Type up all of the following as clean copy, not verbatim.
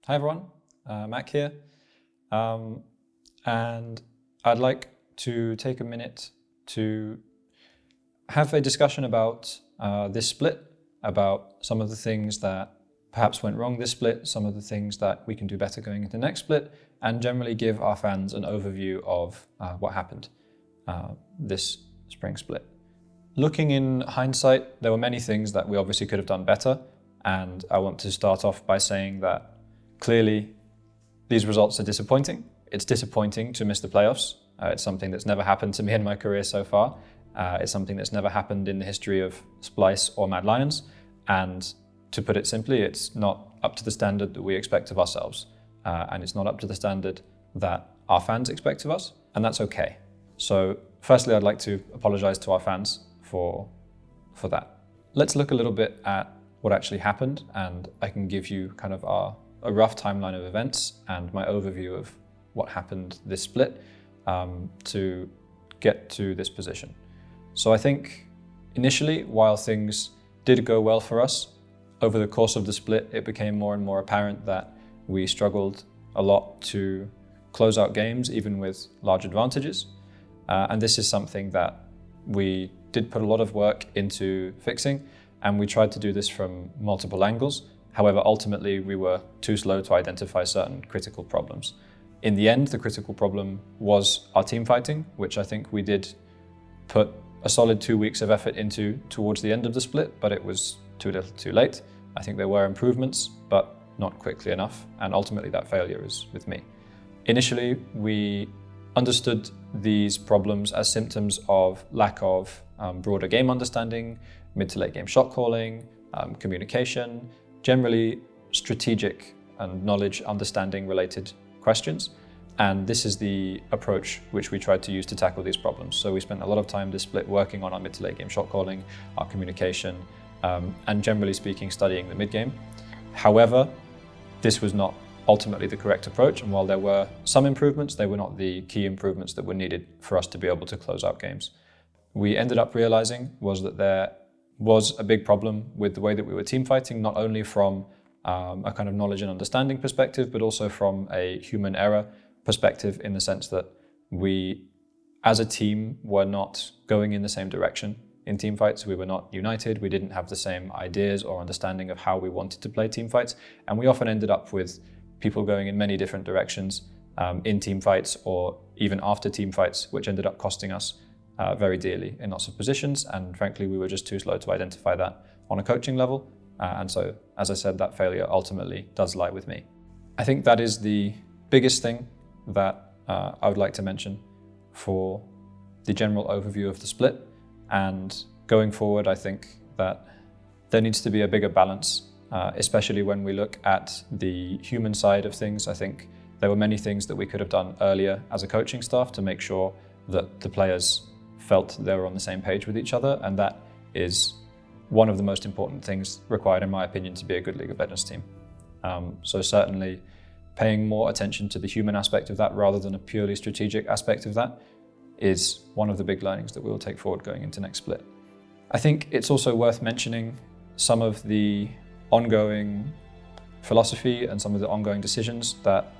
Hi everyone, Mac here, and I'd like to take a minute to have a discussion about this split, about some of the things that perhaps went wrong this split, some of the things that we can do better going into the next split, and generally give our fans an overview of what happened this spring split. Looking in hindsight, there were many things that we obviously could have done better, and I want to start off by saying that clearly, these results are disappointing. It's disappointing to miss the playoffs. It's something that's never happened to me in my career so far. It's something that's never happened in the history of Splice or Mad Lions. And to put it simply, it's not up to the standard that we expect of ourselves. And it's not up to the standard that our fans expect of us. And that's okay. So firstly, I'd like to apologize to our fans for that. Let's look a little bit at what actually happened, and I can give you kind of a rough timeline of events and my overview of what happened this split to get to this position. So I think initially, while things did go well for us, over the course of the split, it became more and more apparent that we struggled a lot to close out games, even with large advantages. And this is something that we did put a lot of work into fixing, and we tried to do this from multiple angles. However, ultimately, we were too slow to identify certain critical problems. In the end, the critical problem was our team fighting, which I think we did put a solid 2 weeks of effort into towards the end of the split, but it was too little too late. I think there were improvements, but not quickly enough, and ultimately that failure is with me. Initially, we understood these problems as symptoms of lack of broader game understanding, mid to late game shot calling, communication, generally strategic and knowledge understanding related questions. And this is the approach which we tried to use to tackle these problems. So we spent a lot of time this split working on our mid to late game shot calling, our communication, and generally speaking, studying the mid game. However, this was not ultimately the correct approach. And while there were some improvements, they were not the key improvements that were needed for us to be able to close out games. We ended up realizing was that there was a big problem with the way that we were team fighting, not only from a kind of knowledge and understanding perspective, but also from a human error perspective, in the sense that we, as a team, were not going in the same direction in team fights. We were not united. We didn't have the same ideas or understanding of how we wanted to play team fights. And we often ended up with people going in many different directions in team fights or even after team fights, which ended up costing us very dearly in lots of positions, and frankly we were just too slow to identify that on a coaching level, and so as I said, that failure ultimately does lie with me. I think that is the biggest thing that I would like to mention for the general overview of the split, and going forward I think that there needs to be a bigger balance, especially when we look at the human side of things. I think there were many things that we could have done earlier as a coaching staff to make sure that the players felt they were on the same page with each other, and that is one of the most important things required, in my opinion, to be a good League of Legends team. So certainly paying more attention to the human aspect of that rather than a purely strategic aspect of that is one of the big learnings that we will take forward going into next split. I think it's also worth mentioning some of the ongoing philosophy and some of the ongoing decisions that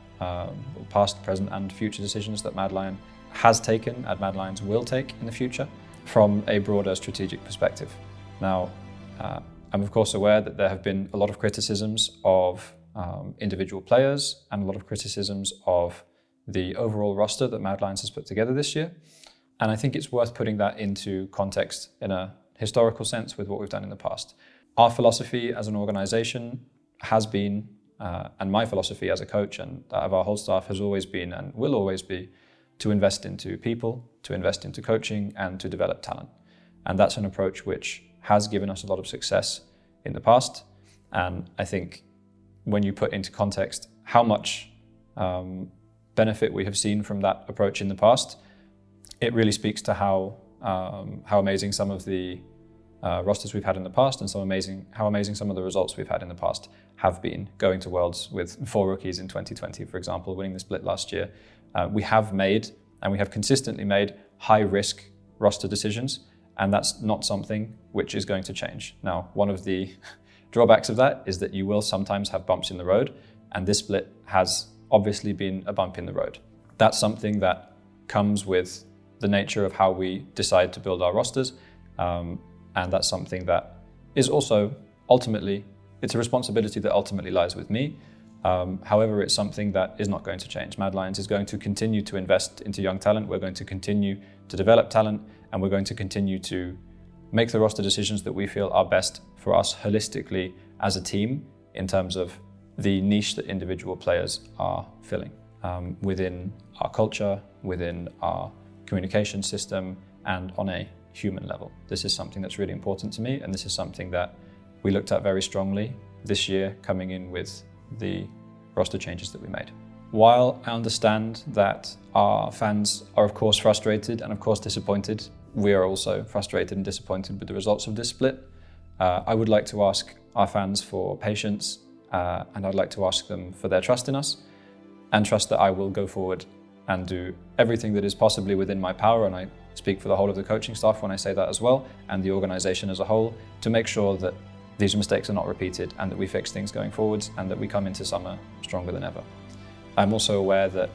past, present and future decisions that Mad Lion has taken and Mad Lions will take in the future from a broader strategic perspective. Now, I'm of course aware that there have been a lot of criticisms of individual players and a lot of criticisms of the overall roster that Mad Lions has put together this year. And I think it's worth putting that into context in a historical sense with what we've done in the past. Our philosophy as an organization has been, and my philosophy as a coach and that of our whole staff has always been and will always be, to invest into people, to invest into coaching, and to develop talent. And that's an approach which has given us a lot of success in the past. And I think when you put into context how much benefit we have seen from that approach in the past, it really speaks to how amazing some of the rosters we've had in the past and how amazing some of the results we've had in the past have been. Going to Worlds with 4 rookies in 2020, for example, winning the split last year. We have made, and we have consistently made, high-risk roster decisions, and that's not something which is going to change. Now, one of the drawbacks of that is that you will sometimes have bumps in the road, And this split has obviously been a bump in the road. That's something that comes with the nature of how we decide to build our rosters. And that's something that is also ultimately, it's a responsibility that ultimately lies with me. However, it's something that is not going to change. Mad Lions is going to continue to invest into young talent. We're going to continue to develop talent, and we're going to continue to make the roster decisions that we feel are best for us holistically as a team in terms of the niche that individual players are filling within our culture, within our communication system, and on a human level. This is something that's really important to me, and this is something that we looked at very strongly this year coming in with the roster changes that we made. While I understand that our fans are of course frustrated and of course disappointed, we are also frustrated and disappointed with the results of this split. I would like to ask our fans for patience, and I'd like to ask them for their trust in us, and trust that I will go forward and do everything that is possibly within my power, and I speak for the whole of the coaching staff when I say that as well, and the organisation as a whole, to make sure that these mistakes are not repeated and that we fix things going forwards and that we come into summer stronger than ever. I'm also aware that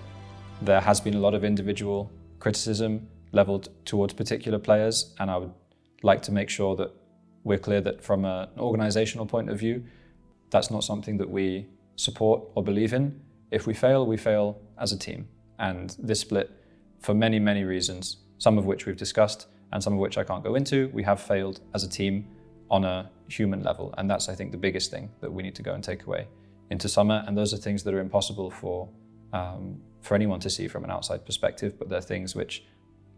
there has been a lot of individual criticism leveled towards particular players, and I would like to make sure that we're clear that from an organisational point of view, that's not something that we support or believe in. If we fail as a team. And this split, for many, many reasons, some of which we've discussed and some of which I can't go into, we have failed as a team on a human level. And that's, I think, the biggest thing that we need to go and take away into summer. And those are things that are impossible for anyone to see from an outside perspective, but they're things which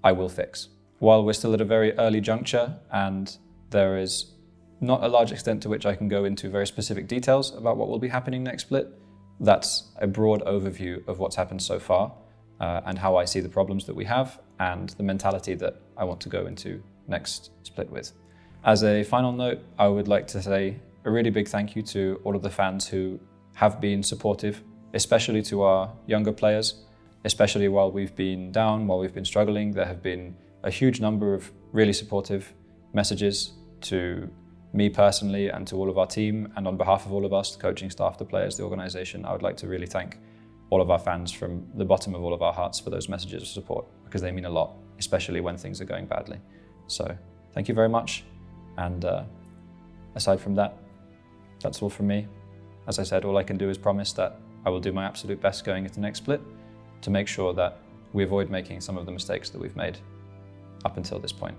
I will fix. While we're still at a very early juncture and there is not a large extent to which I can go into very specific details about what will be happening next split, that's a broad overview of what's happened so far and how I see the problems that we have and the mentality that I want to go into next split with. As a final note, I would like to say a really big thank you to all of the fans who have been supportive, especially to our younger players, especially while we've been down, while we've been struggling. There have been a huge number of really supportive messages to me personally and to all of our team, and on behalf of all of us, the coaching staff, the players, the organisation, I would like to really thank all of our fans from the bottom of all of our hearts for those messages of support, because they mean a lot, especially when things are going badly. So thank you very much. And aside from that, that's all from me. As I said, all I can do is promise that I will do my absolute best going into the next split to make sure that we avoid making some of the mistakes that we've made up until this point.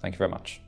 Thank you very much.